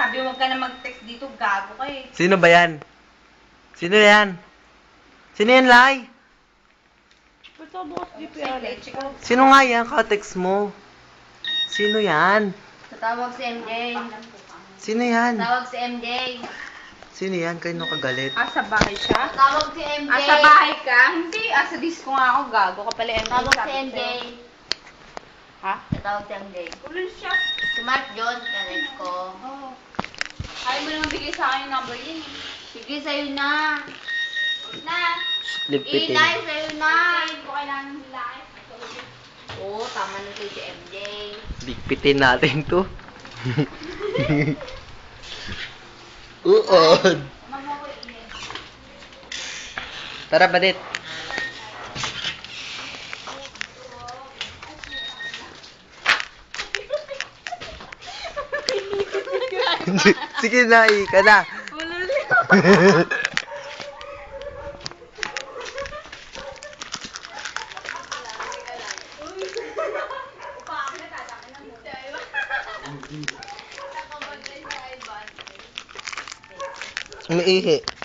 Sabi mo, huwag ka na mag-text dito, gago ka eh. Sino ba yan? Sino yan? Sino yan, Lai? Ba't bukas GPR? Sino nga yan? Ka-text mo. Sino yan? Tatawag si MJ. Sino yan? Tawag si MJ. Sino yan? Kanino ka galit? Sa bahay siya? Tawag si MJ. Sa bahay ka? Hindi, sa disco nga ako, gago ka pala MJ. Tawag si sabi MJ. sa'yo. Ha? Tatawag si MJ. Ulit siya. Si Mark John, kalit ko. Oo. Ayaw mo naman bigay sa akin yung number yun eh. Sige, sa'yo na. Huwag na. Lipitin. Ilay, sa'yo na. Hindi ko kailangan hilay. Oo, tama na sa'yo si MJ. Ligpitin natin to. Uod. Tara, Badit. Sige na, ka na. Umiihi.